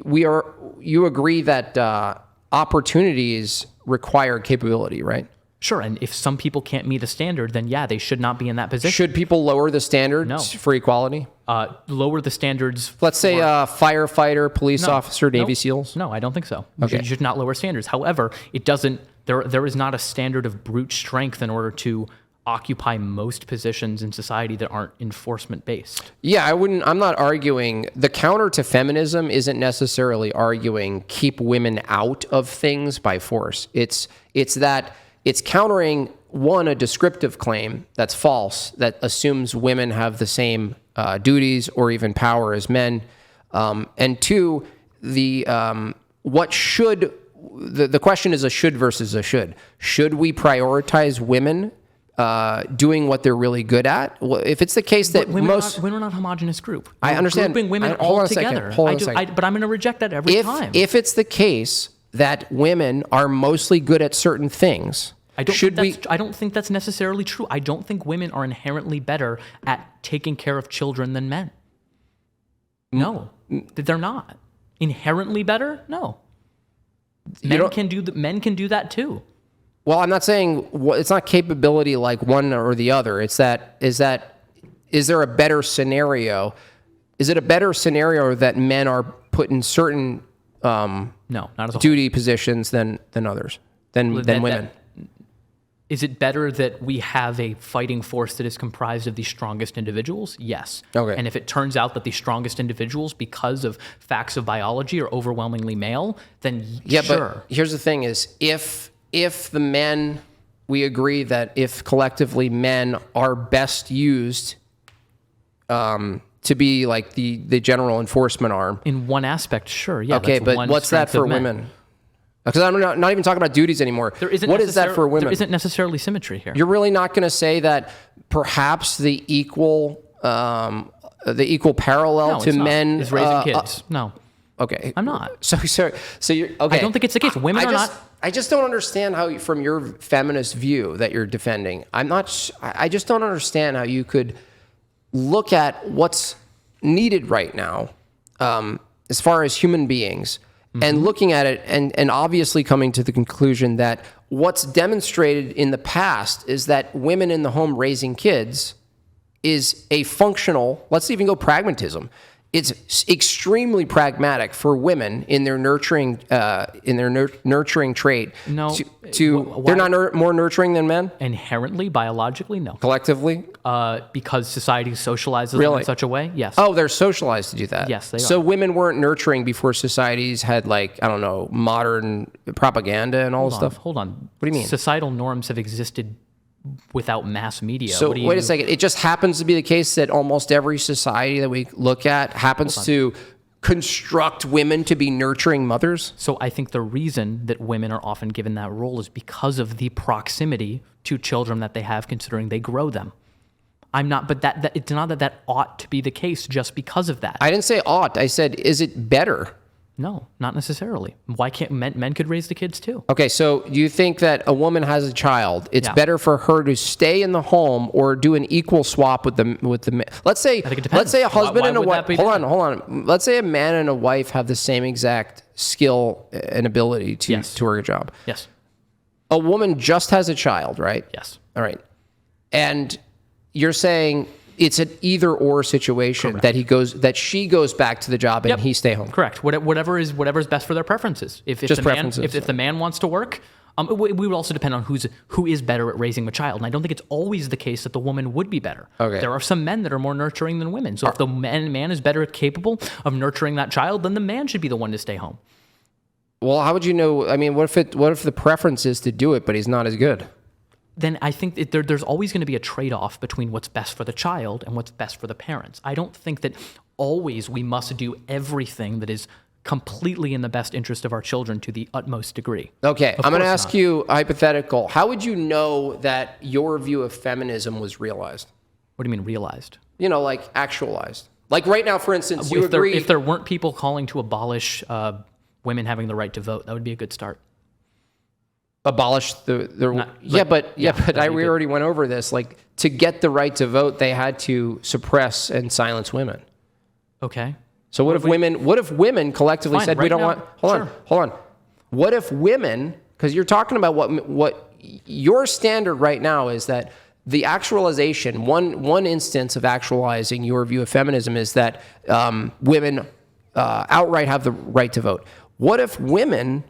you agree that opportunities require capability, right? Sure, and if some people can't meet a standard, then yeah, they should not be in that position. Should people lower the standards for equality? Lower the standards. Let's say a firefighter, police officer, Navy SEALs? No, I don't think so. Okay. You should not lower standards. However, it doesn't. There is not a standard of brute strength in order to occupy most positions in society that aren't enforcement based. Yeah, I'm not arguing. The counter to feminism isn't necessarily arguing keep women out of things by force. It's countering, one, a descriptive claim that's false, that assumes women have the same duties or even power as men. And two, the question is a should versus a should. Should we prioritize women doing what they're really good at? Well, if it's the case that women are not a homogenous group. I understand. Grouping women all together. But I'm going to reject that every time. If it's the case that women are mostly good at certain things, I don't think that's necessarily true. I don't think women are inherently better at taking care of children than men. No, they're not. Inherently better? No. Men can do that too. Well, I'm not saying it's not capability like one or the other. Is there a better scenario? Is it a better scenario that men are put in certain no, not as a duty positions than others than women? Is it better that we have a fighting force that is comprised of the strongest individuals? Yes. Okay. And if it turns out that the strongest individuals, because of facts of biology, are overwhelmingly male, then sure. But here's the thing: is if the men, we agree that if collectively men are best used to be like the general enforcement arm. In one aspect, sure. Yeah. Okay, but what's that for women? Because I'm not even talking about duties anymore. What is that for women? There isn't necessarily symmetry here. You're really not going to say that perhaps the equal parallel to men is raising kids. No. Okay. I'm not. So you're okay. I don't think it's the case. Women are not. I just don't understand how, from your feminist view that you're defending, I just don't understand how you could look at what's needed right now as far as human beings and looking at it and obviously coming to the conclusion that what's demonstrated in the past is that women in the home raising kids is a functional, let's even go pragmatism. It's extremely pragmatic for women in their nurturing trait. No, they're not more nurturing than men? Inherently, biologically, no. Collectively? Because society socializes them in such a way, yes. Oh, they're socialized to do that. Yes, they are. So women weren't nurturing before societies had modern propaganda and all this stuff? Hold on. What do you mean? Societal norms have existed without mass media. So wait a second. It just happens to be the case that almost every society that we look at happens to construct women to be nurturing mothers? So I think the reason that women are often given that role is because of the proximity to children that they have, considering they grow them. But it's not that ought to be the case just because of that. I didn't say ought. I said, is it better? No, not necessarily. Why can't men could raise the kids too? Okay, so do you think that a woman has a child, it's better for her to stay in the home or do an equal swap with the let's say a husband and a wife. Hold on. Let's say a man and a wife have the same exact skill and ability to work a job. Yes. A woman just has a child, right? Yes. All right. And you're saying it's an either-or situation. Correct. that she goes back to the job and he stay home. Correct. Whatever's best for their preferences. If the man wants to work, we would also depend on who is better at raising a child. And I don't think it's always the case that the woman would be better. Okay. There are some men that are more nurturing than women. So if the man is better capable of nurturing that child, then the man should be the one to stay home. Well, how would you know? I mean, what if the preference is to do it, but he's not as good? Then I think there's always going to be a trade-off between what's best for the child and what's best for the parents. I don't think that always we must do everything that is completely in the best interest of our children to the utmost degree. Okay, I'm going to ask you a hypothetical. How would you know that your view of feminism was realized? What do you mean realized? Like actualized. Like right now, for instance, you agree... If there weren't people calling to abolish women having the right to vote, that would be a good start. Abolish we already went over this. Like, to get the right to vote, they had to suppress and silence women. Okay. So what if women collectively Fine, said we right don't now, want? sure. Hold on. What if women? Because you're talking about what your standard right now is that the actualization. One instance of actualizing your view of feminism is that women outright have the right to vote. What if women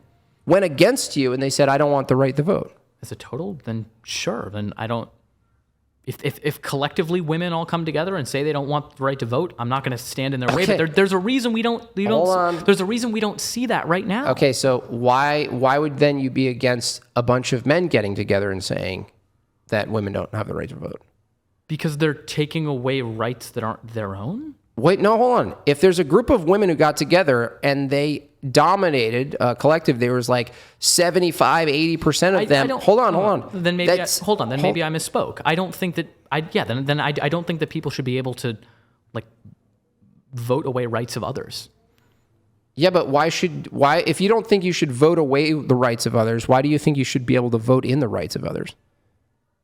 went against you and they said, I don't want the right to vote? As a total, then sure. Then I don't. If collectively women all come together and say they don't want the right to vote, I'm not going to stand in their way. Okay. But there's a reason we don't. Hold on. There's a reason we don't see that right now. Okay, so why would then you be against a bunch of men getting together and saying that women don't have the right to vote? Because they're taking away rights that aren't their own. Wait, no, hold on. If there's a group of women who got together and they dominated a collective, there was like 75, 80% of them. Hold on. Then maybe maybe I misspoke. I don't think that. I don't think that people should be able to like vote away rights of others. Yeah, but why if you don't think you should vote away the rights of others, why do you think you should be able to vote in the rights of others?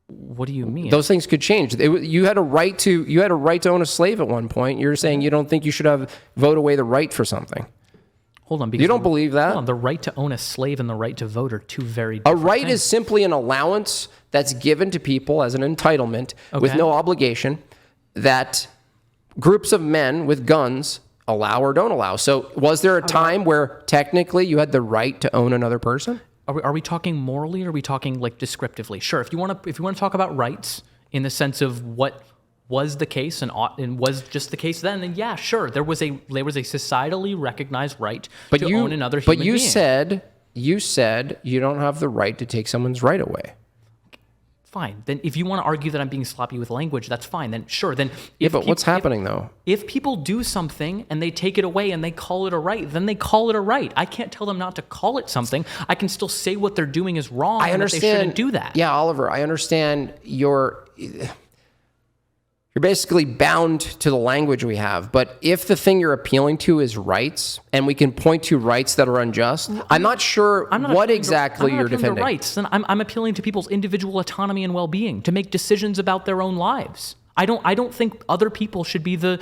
What do you mean? Those things could change. You had a right to own a slave at one point. You're saying you don't think you should vote away the right for something. Hold on. You don't believe that? Hold on. The right to own a slave and the right to vote are two very different A right things. is simply an allowance that's given to people as an entitlement with no obligation that groups of men with guns allow or don't allow. So was there a time where technically you had the right to own another person? Are we talking morally or are we talking like descriptively? Sure. If you want to talk about rights in the sense of what was the case and was just the case then yeah, sure. There was a societally recognized right to own another human being. But you said you don't have the right to take someone's right away. Fine. Then if you want to argue that I'm being sloppy with language, that's fine. Then sure. Then what's happening though? If people do something and they take it away and they call it a right, then they call it a right. I can't tell them not to call it something. I can still say what they're doing is wrong. I understand. And that they shouldn't do that. Yeah, Oliver, I understand you're basically bound to the language we have. But if the thing you're appealing to is rights, and we can point to rights that are unjust, I'm not sure what exactly you're defending. Rights, and I'm appealing to people's individual autonomy and well-being to make decisions about their own lives. I don't think other people should be the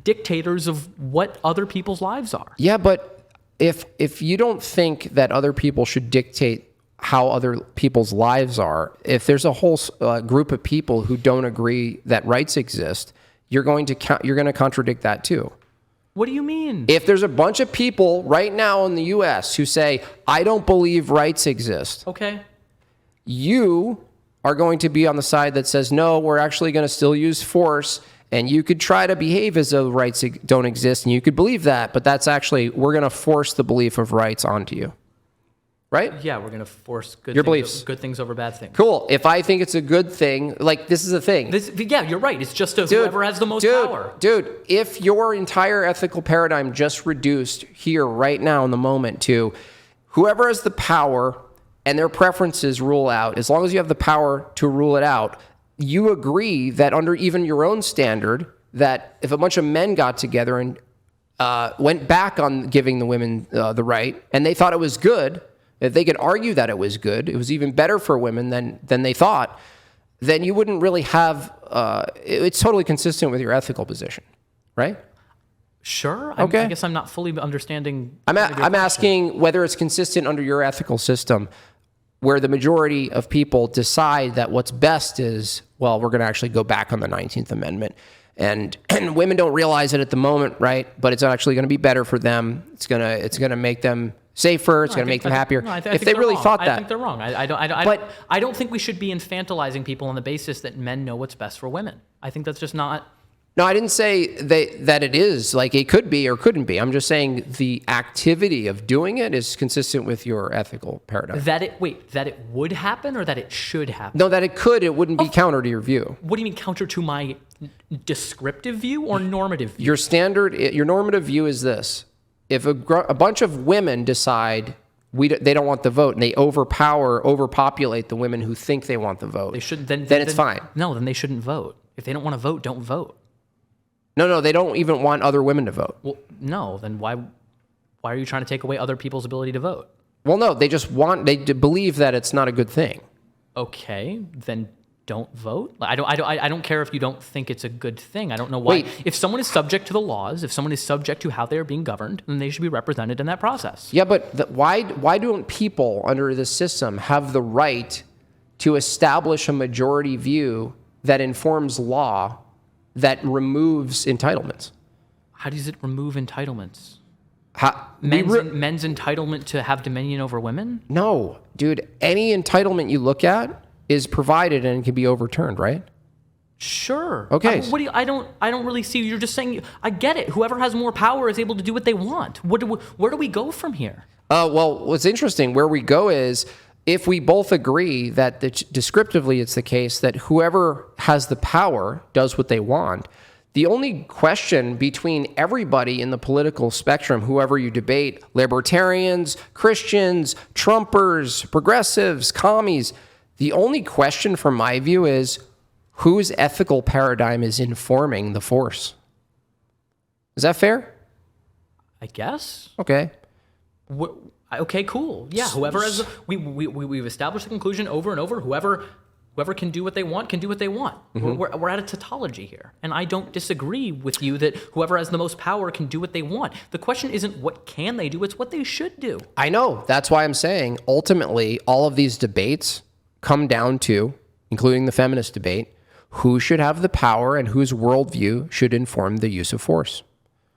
dictators of what other people's lives are. Yeah, but if you don't think that other people should dictate how other people's lives are, if there's a whole group of people who don't agree that rights exist, you're going to contradict that too. What do you mean? If there's a bunch of people right now in the U.S. who say, I don't believe rights exist. Okay. You are going to be on the side that says, no, we're actually going to still use force, and you could try to behave as though rights don't exist, and you could believe that, but that's actually, we're going to force the belief of rights onto you. Right? Yeah, we're going to force good things over bad things. Cool. If I think it's a good thing, like this is a thing. Yeah, you're right. It's just whoever has the most power. Dude, if your entire ethical paradigm just reduced here right now in the moment to whoever has the power and their preferences rule out, as long as you have the power to rule it out, you agree that under even your own standard, that if a bunch of men got together and went back on giving the women the right, and they thought it was good, if they could argue that it was good, it was even better for women than they thought, then you wouldn't really have, it's totally consistent with your ethical position, right? Sure. Okay. I guess I'm not fully understanding. I'm asking whether it's consistent under your ethical system where the majority of people decide that what's best is, well, we're going to actually go back on the 19th Amendment. And women don't realize it at the moment, right? But it's actually going to be better for them. It's going to make them safer. It's going to make them happier. If they really thought that, I think they're wrong. I don't think we should be infantilizing people on the basis that men know what's best for women. I think that's just not. No, I didn't say that it is. Like, it could be or couldn't be. I'm just saying the activity of doing it is consistent with your ethical paradigm. That it would happen or that it should happen? No, that it could. It wouldn't be counter to your view. What do you mean counter to my descriptive view or normative view? Your normative view is this. If a bunch of women decide they don't want the vote and they overpopulate the women who think they want the vote, they should, then it's fine. No, then they shouldn't vote. If they don't want to vote, don't vote. No, they don't even want other women to vote. Well, no, then why are you trying to take away other people's ability to vote? Well, no, they believe that it's not a good thing. Okay, then don't vote. I don't care if you don't think it's a good thing. I don't know why. Wait. If someone is subject to the laws, if someone is subject to how they are being governed, then they should be represented in that process. Yeah, but why don't people under this system have the right to establish a majority view that informs law that removes entitlements? How does it remove entitlements? Men's Men's entitlement to have dominion over women? No, dude. Any entitlement you look at is provided and can be overturned, right? Sure. Okay. I don't really see. You're just saying. I get it. Whoever has more power is able to do what they want. Where do we go from here? Well, what's interesting, where we go is if we both agree that descriptively it's the case that whoever has the power does what they want. The only question between everybody in the political spectrum, whoever you debate, libertarians, Christians, Trumpers, progressives, commies, the only question from my view is whose ethical paradigm is informing the force? Is that fair? I guess. Okay. Okay, cool. Yeah, whoever has we've established the conclusion over and over. Whoever can do what they want can do what they want. Mm-hmm. We're at a tautology here, and I don't disagree with you that whoever has the most power can do what they want. The question isn't what can they do; it's what they should do. I know. That's why I'm saying ultimately all of these debates come down to, including the feminist debate, who should have the power and whose worldview should inform the use of force.